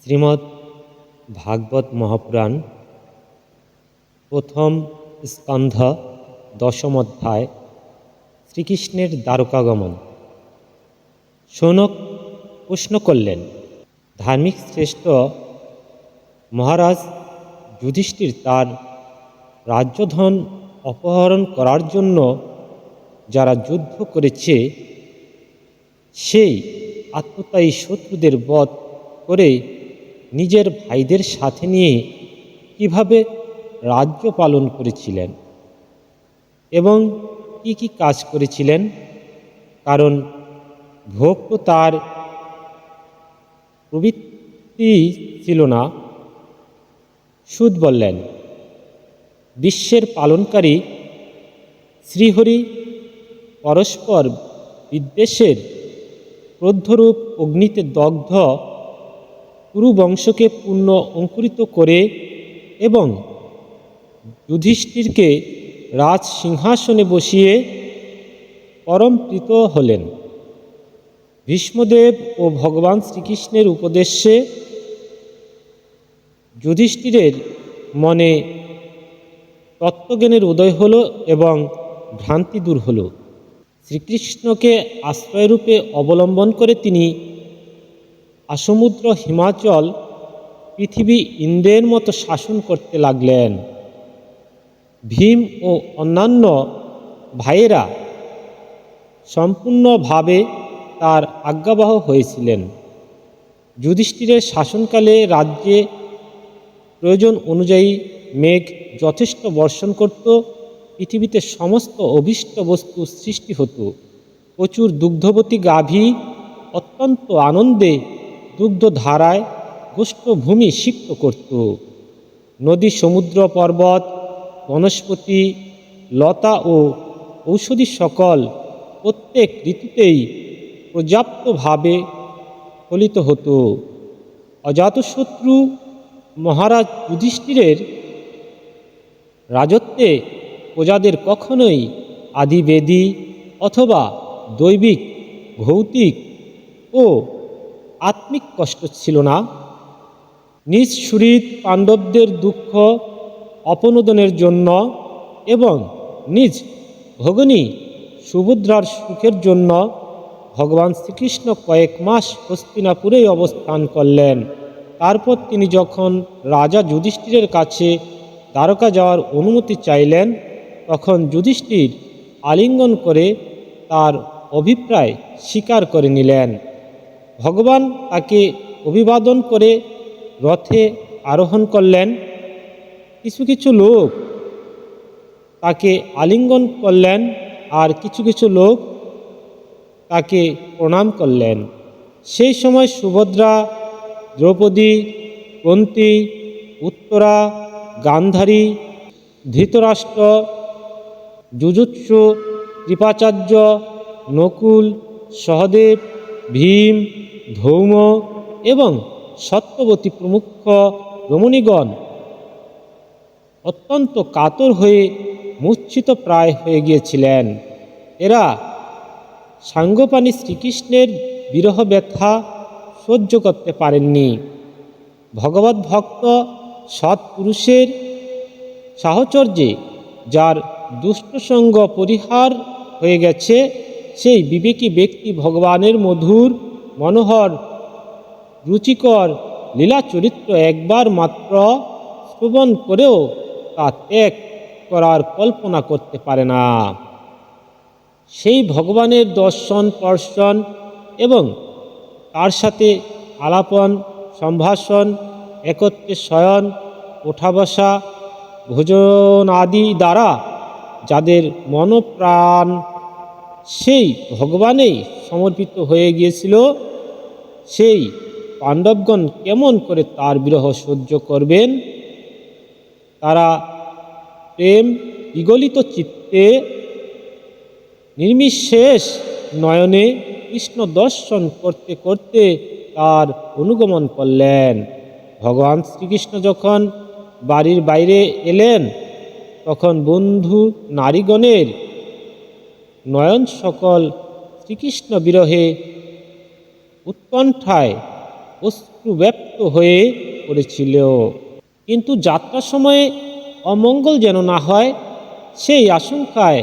শ্রীমদ্ ভাগবত মহাপুরাণ প্রথম স্কন্ধ দশম অধ্যায় শ্রীকৃষ্ণের দ্বারকাগমন। শৌনক প্রশ্ন করলেন, ধার্মিক শ্রেষ্ঠ মহারাজ যুধিষ্ঠির তার রাজ্যধন অপহরণ করার জন্য যারা যুদ্ধ করেছে সেই আত্মতায়ী শত্রুদের বধ করে নিজের ভাইদের সাথে নিয়ে কিভাবে রাজ্য পালন করেছিলেন এবং কি কি কাজ করেছিলেন, কারণ ভোগ তো তার প্রবৃত্তি ছিল না। সুত বললেন, বিশ্বের পালনকারী শ্রীহরি পরস্পর বিদ্বেষের ক্রোধরূপ অগ্নিতে দগ্ধ কুরু বংশকে পূর্ণ অঙ্কুরিত করে এবং যুধিষ্ঠিরকে রাজ সিংহাসনে বসিয়ে পরমপ্রীত হলেন। ভীষ্মদেব ও ভগবান শ্রীকৃষ্ণের উপদেশে যুধিষ্ঠিরের মনে তত্ত্বজ্ঞানের উদয় হল এবং ভ্রান্তি দূর হল। শ্রীকৃষ্ণকে আশ্রয়রূপে অবলম্বন করে তিনি আসমুদ্র হিমাচল পৃথিবী ইন্দ্রের মতো শাসন করতে লাগলেন। ভীম ও অন্যান্য ভাইয়েরা সম্পূর্ণভাবে তার আজ্ঞাবহ হয়েছিলেন। যুধিষ্ঠিরের শাসনকালে রাজ্যে প্রয়োজন অনুযায়ী মেঘ যথেষ্ট বর্ষণ করত, পৃথিবীতে সমস্ত অভীষ্ট বস্তু সৃষ্টি হতো, প্রচুর দুগ্ধবতী গাভী অত্যন্ত আনন্দে দুগ্ধধারায় গোষ্ঠভূমি সিক্ত করত। নদী, সমুদ্র, পর্বত, বনস্পতি, লতা ও ঔষধি সকল প্রত্যেক ঋতুতেই পর্যাপ্তভাবে ফলিত হতো। অজাতশত্রু মহারাজ যুধিষ্ঠিরের রাজত্বে প্রজাদের কখনোই আদিবেদী অথবা দৈবিক, ভৌতিক ও আত্মিক কষ্ট ছিল না। নিজ সুহৃদ পাণ্ডবদের দুঃখ অপনোদনের জন্য এবং নিজ ভগিনী সুভদ্রার সুখের জন্য ভগবান শ্রীকৃষ্ণ কয়েক মাস হস্তিনাপুরেই অবস্থান করলেন। তারপর তিনি যখন রাজা যুধিষ্ঠিরের কাছে দ্বারকা যাওয়ার অনুমতি চাইলেন, তখন যুধিষ্ঠির আলিঙ্গন করে তার অভিপ্রায় স্বীকার করে নিলেন। ভগবান তাকে অভিবাদন করে রথে আরোহণ করলেন। কিছু কিছু লোক তাকে আলিঙ্গন করলেন আর কিছু কিছু লোক তাকে প্রণাম করলেন। সেই সময় সুভদ্রা, দ্রৌপদী, কুন্তী, উত্তরা, গান্ধারী, ধৃতরাষ্ট্র, যুযুৎসু, কৃপাচার্য, নকুল, সহদেব, ভীম, ধৌম এবং সত্যবতী প্রমুখ রমণীগণ অত্যন্ত কাতর হয়ে মূর্ছিত প্রায় হয়ে গিয়েছিলেন। এরা সাঙ্গপাণি শ্রীকৃষ্ণের বিরহ ব্যথা সহ্য করতে পারেননি। ভগবত ভক্ত সৎপুরুষের সাহচর্যে যার দুষ্টসঙ্গ পরিহার হয়ে গেছে, সেই বিবেকী ব্যক্তি ভগবানের মধুর, মনোহর, রুচিকর লীলা চরিত্র একবার মাত্র শ্রবণ করেও তা ত্যাগ করার কল্পনা করতে পারে না। সেই ভগবানের দর্শন, স্পর্শন এবং তার সাথে আলাপন, সম্ভাষণ, একত্রে শয়ন, ওঠা বসা, ভোজন আদি দ্বারা যাদের মনপ্রাণ সেই ভগবানেই সমর্পিত হয়ে গিয়েছিল, সেই পাণ্ডবগণ কেমন করে তার বিরহ সহ্য করবেন? তারা প্রেম বিগলিত চিত্তে নির্বিশেষ নয়নে কৃষ্ণ দর্শন করতে করতে তার অনুগমন করলেন। ভগবান শ্রীকৃষ্ণ যখন বাড়ির বাইরে এলেন, তখন বন্ধু নারীগণের নয়ন সকল শ্রীকৃষ্ণ বিরহে উৎকণ্ঠায় অশ্রুব্যপ্ত হয়ে পড়েছিল। কিন্তু যাত্রার সময়ে অমঙ্গল যেন না হয় সেই আশঙ্কায়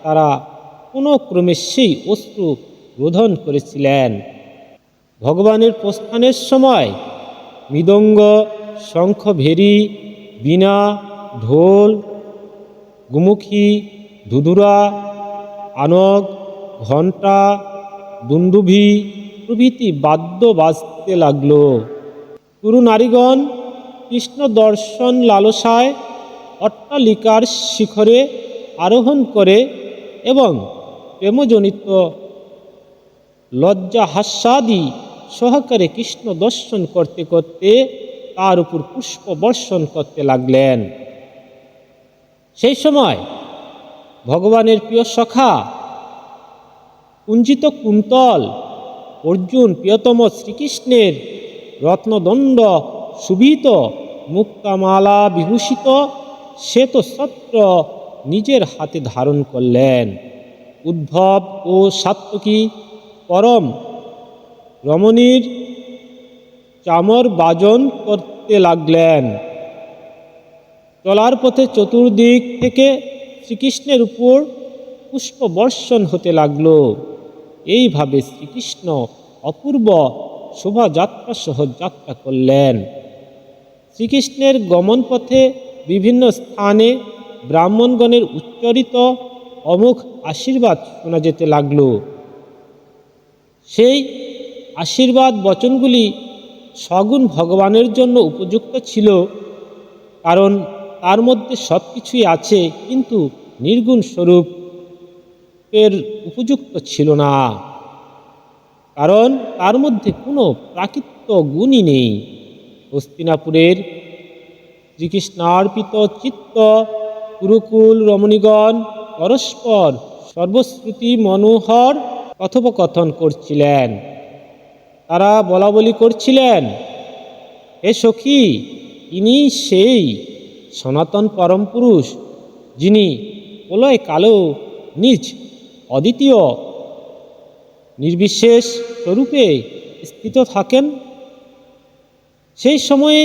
তারা কোনো ক্রমে সেই অশ্রু রোধন করেছিলেন। ভগবানের প্রস্থানের সময় মৃদঙ্গ, শঙ্খ, ভেরি, বীণা, ঢোল, গুমুখী, ধুধুরা, আনক, ঘণ্টা, দুন্দুভি প্রভৃতি বাদ্য বাজতে লাগল। কুরু নারীগণ কৃষ্ণ দর্শন লালসায় অট্টালিকার শিখরে আরোহণ করে এবং প্রেমজনিত লজ্জা হাস্যাদি সহকারে কৃষ্ণ দর্শন করতে করতে তার উপর পুষ্প বর্ষণ করতে লাগলেন। সেই সময় ভগবানের প্রিয় সখা কুঞ্চিত কুন্তল অর্জুন প্রিয়তম শ্রীকৃষ্ণের রত্নদণ্ড শোভিত মুক্তামালা বিভূষিত শ্বেতছত্র নিজের হাতে ধারণ করলেন। উদ্ধব ও সাত্ত্বকী পরম রমণীর চামর বাজন করতে লাগলেন। চলার পথে চতুর্দিক থেকে শ্রীকৃষ্ণের উপর পুষ্প বর্ষণ হতে লাগল। এইভাবে শ্রীকৃষ্ণ অপূর্ব শোভাযাত্রা সহ যাত্রা করলেন। শ্রীকৃষ্ণের গমন পথে বিভিন্ন স্থানে ব্রাহ্মণগণের উচ্চারিত অমোঘ আশীর্বাদ শোনা যেতে লাগল। সেই আশীর্বাদ বচনগুলি সগুণ ভগবানের জন্য উপযুক্ত ছিল, কারণ তার মধ্যে সব কিছুই আছে, কিন্তু নির্গুণ স্বরূপের উপযুক্ত ছিল না, কারণ তার মধ্যে কোনো প্রাকৃত গুণই নেই। হস্তিনাপুরের শ্রীকৃষ্ণার্পিত চিত্ত কুরুকুল রমণীগণ পরস্পর সর্বশ্রুতি মনোহর কথোপকথন করছিলেন। তারা বলাবলি করছিলেন, হে সখী, ইনি সেই সনাতন পরম পুরুষ যিনি প্রলয় কালেও নিজ অদ্বিতীয় নির্বিশেষ স্বরূপে স্থিত থাকেন। সেই সময়ে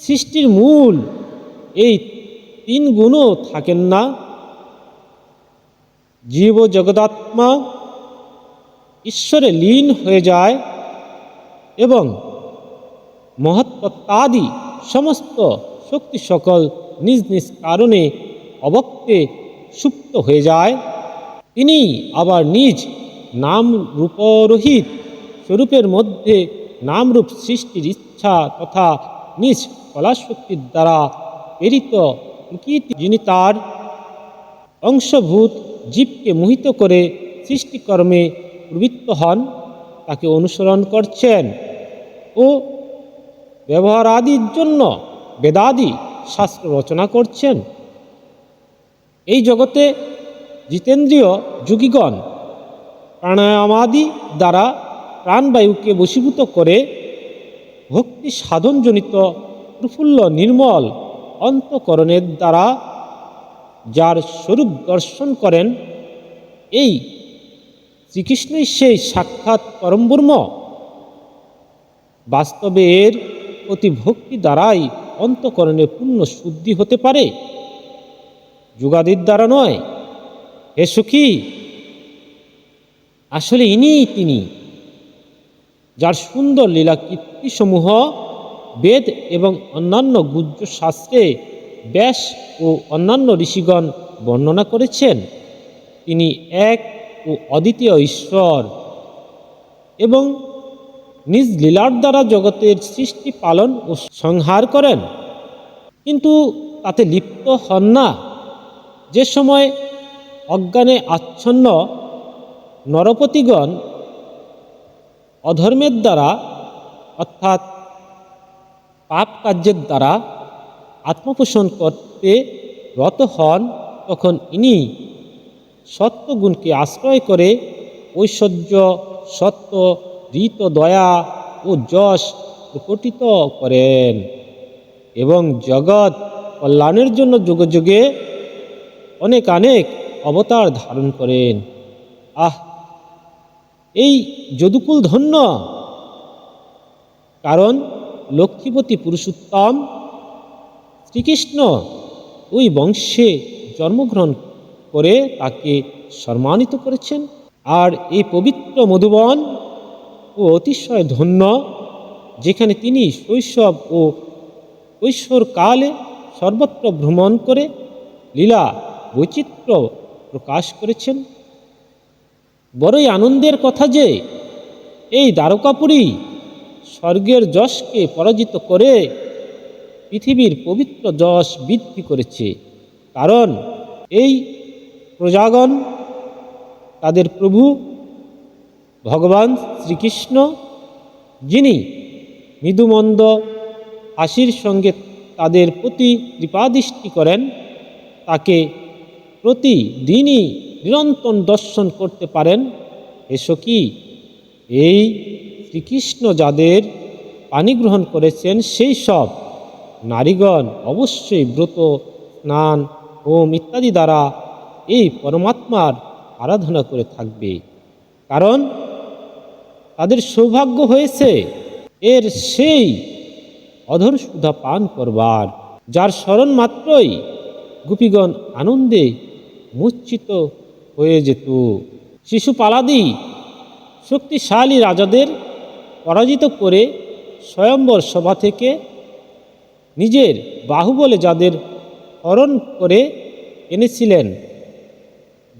সৃষ্টির মূল এই তিন গুণও থাকেন না। জীব জগদাত্মা ঈশ্বরে লীন হয়ে যায় এবং মহত্ত্বাদি সমস্ত শক্তি সকল নিজ নিজ কারণে অবক্তে সুপ্ত হয়ে যায়। তিনি আবার নিজ নাম রূপরহিত স্বরূপের মধ্যে নামরূপ সৃষ্টির ইচ্ছা তথা নিজ কলাশক্তির দ্বারা প্রেরিত প্রকৃতি, যিনি তার অংশভূত জীবকে মোহিত করে সৃষ্টিকর্মে প্রবৃত্ত হন, তাকে অনুসরণ করছেন ও ব্যবহার আদির জন্য বেদাদি শাস্ত্র রচনা করছেন। এই জগতে জিতেন্দ্রীয় যোগীগণ প্রাণায়ামাদি দ্বারা প্রাণবায়ুকে বশীভূত করে ভক্তি সাধনজনিত প্রফুল্ল নির্মল অন্তঃকরণের দ্বারা যার স্বরূপ দর্শন করেন, এই শ্রীকৃষ্ণই সেই সাক্ষাৎ পরম ব্রহ্ম। বাস্তবে এর প্রতি ভক্তি দ্বারাই অন্তঃকরণে পূর্ণ শুদ্ধি হতে পারে, যুগাদির দ্বারা নয়। হে সখী, আসলে ইনিই তিনি, যার সুন্দর লীলা কীর্তিসমূহ বেদ এবং অন্যান্য গুহ্য শাস্ত্রে ব্যাস ও অন্যান্য ঋষিগণ বর্ণনা করেছেন। তিনি এক ও অদ্বিতীয় ঈশ্বর এবং নিজ লীলার দ্বারা জগতের সৃষ্টি পালন ও সংহার করেন, কিন্তু তাতে লিপ্ত হন না। যে সময় অজ্ঞানে আচ্ছন্ন নরপতিগণ অধর্মের দ্বারা অর্থাৎ পাপ কার্যের দ্বারা আত্মপোষণ করতে রত হন, তখন ইনি সত্যগুণকে আশ্রয় করে ঐশ্বর্য, সত্য, ঋত, দয়া ও যশ প্রকটিত করেন এবং জগৎ কল্যাণের জন্য যুগে যুগে অনেক অবতার ধারণ করেন। এই যদুকুল ধন্য কারণ লক্ষ্মীপতি পুরুষোত্তম শ্রীকৃষ্ণ ওই বংশে জন্মগ্রহণ করে তাকে সম্মানিত করেছেন। আর এই পবিত্র মধুবন ও অতিশয় ধন্য, যেখানে তিনি শৈশব ও কৈশোরকালে সর্বত্র ভ্রমণ করে লীলা বৈচিত্র্য প্রকাশ করেছেন। বড়ই আনন্দের কথা যে এই দ্বারকাপুরী স্বর্গের যশকে পরাজিত করে পৃথিবীর পবিত্র যশ বৃদ্ধি করেছে। কারণ এই প্রজাগণ তাদের প্রভু ভগবান শ্রীকৃষ্ণ, যিনি মৃদুমন্দ হাসির সঙ্গে তাদের প্রতি কৃপাদৃষ্টি করেন, তাকে প্রতিদিনই নিরন্তর দর্শন করতে পারেন। এসো কি, এই শ্রীকৃষ্ণ যাদের পানি গ্রহণ করেছেন সেই সব নারীগণ অবশ্যই ব্রত, স্নান, হোম ইত্যাদি দ্বারা এই পরমাত্মার আরাধনা করে থাকবে। কারণ তাদের সৌভাগ্য হয়েছে এর সেই অধর সুধা পান করবার, যার স্মরণ মাত্রই গোপীগণ আনন্দে মূর্ছিত হয়ে যেত। শিশুপালাদি শক্তিশালী রাজাদের পরাজিত করে স্বয়ম্বর সভা থেকে নিজের বাহুবলে যাদের হরণ করে এনেছিলেন,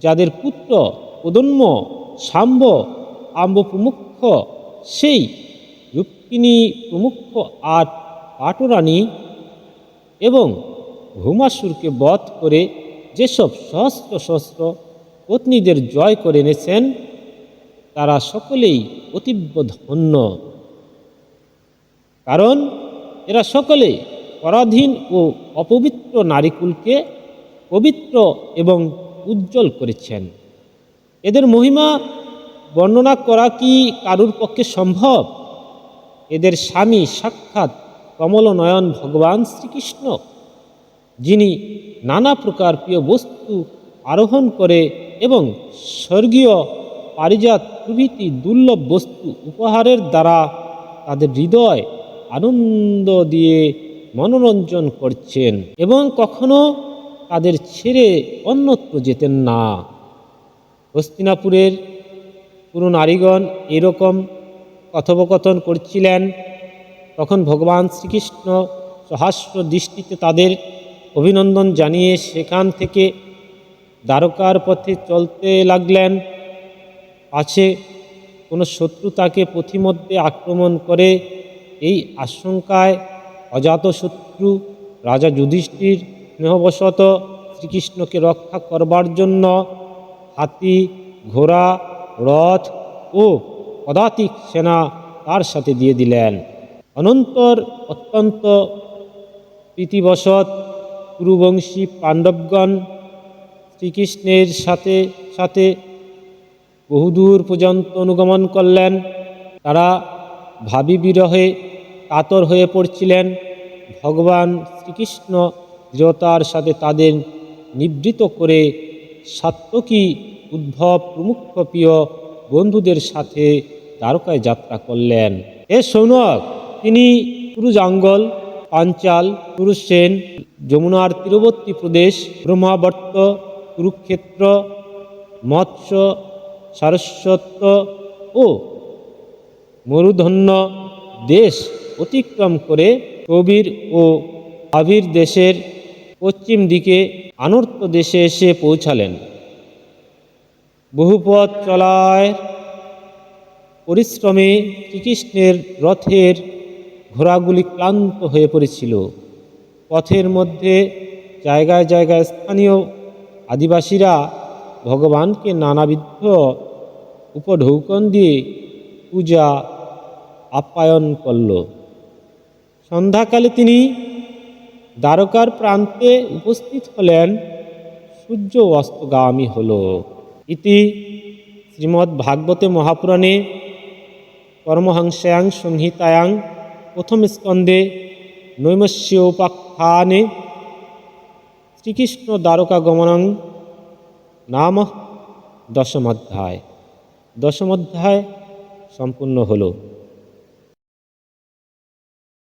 যাদের পুত্র কদম্ব, শাম্ব, আম্ব প্রমুখ, সেই রুক্মিণী প্রমুখ 8 পাটরানী এবং ভৌমাসুরকে বধ করে যেসব সহস্র সহস্র পত্নীদের জয় করে এনেছেন, তারা সকলেই অতীব ধন্য। কারণ এরা সকলে পরাধীন ও অপবিত্র নারীকুলকে পবিত্র এবং উজ্জ্বল করেছেন। এদের মহিমা বর্ণনা করা কি কারুর পক্ষে সম্ভব? এদের স্বামী সাক্ষাৎ কমলনয়ন ভগবান শ্রীকৃষ্ণ, যিনি নানা প্রকার প্রিয় বস্তু আরোহণ করে এবং স্বর্গীয় পারিজাত প্রভৃতি দুর্লভ বস্তু উপহারের দ্বারা তাদের হৃদয় আনন্দ দিয়ে মনোরঞ্জন করছেন এবং কখনো তাদের ছেড়ে অন্যত্র যেতেন না। হস্তিনাপুরের পুরো নারীগণ এরকম কথোপকথন করছিলেন। তখন ভগবান শ্রীকৃষ্ণ সহাস্য দৃষ্টিতে তাদের অভিনন্দন জানিয়ে সেখান থেকে দ্বারকার পথে চলতে লাগলেন। পাছে কোনো শত্রু তাকে পথিমধ্যে আক্রমণ করে, এই আশঙ্কায় অজাতশত্রু রাজা যুধিষ্ঠির স্নেহবশত শ্রীকৃষ্ণকে রক্ষা করবার জন্য হাতি, ঘোড়া, রথ ও পদাতিক সেনা তার সাথে দিয়ে দিলেন। অনন্তর অত্যন্ত প্রীতিবশত কুরুবংশী পাণ্ডবগণ শ্রীকৃষ্ণের সাথে সাথে বহুদূর পর্যন্ত অনুগমন করলেন। তারা ভাবী বিরহে কাতর হয়ে পড়ছিলেন। ভগবান শ্রীকৃষ্ণ দৃঢ়তার সাথে তাদের নিবৃত করে সাত্ত্বকী, উদ্ধব প্রমুখ প্রিয় বন্ধুদের সাথে দ্বারকায় যাত্রা করলেন। এ সৌনক, তিনি কুরুজাঙ্গল, পাঞ্চাল, কুরুসেন, যমুনার তীরবর্তী প্রদেশ, ব্রহ্মাবর্ত, কুরুক্ষেত্র, মৎস্য, সারস্বত ও মরুধন্য দেশ অতিক্রম করে কবির ও আবির দেশের পশ্চিম দিকে আনর্ত দেশে এসে পৌঁছালেন। বহুপথ চলায় পরিশ্রমে শ্রীকৃষ্ণের রথের ঘোড়াগুলি ক্লান্ত হয়ে পড়েছিল। পথের মধ্যে জায়গায় জায়গায় স্থানীয় আদিবাসীরা ভগবানকে নানাবিধ উপঢৌকন দিয়ে পূজা আপ্যায়ন করল। সন্ধ্যাকালে তিনি দ্বারকার প্রান্তে উপস্থিত হলেন। সূর্য অস্তগামী হল। ইতি শ্রীমদ্ ভাগবতে মহাপুরাণে পরমহংস্যাং সংহিতায়াং প্রথম স্কন্ধে নৈমস্যোপাখ্যানে শ্রীকৃষ্ণ দ্বারকাগমনং নাম দশম অধ্যায়। সম্পূর্ণ হলো।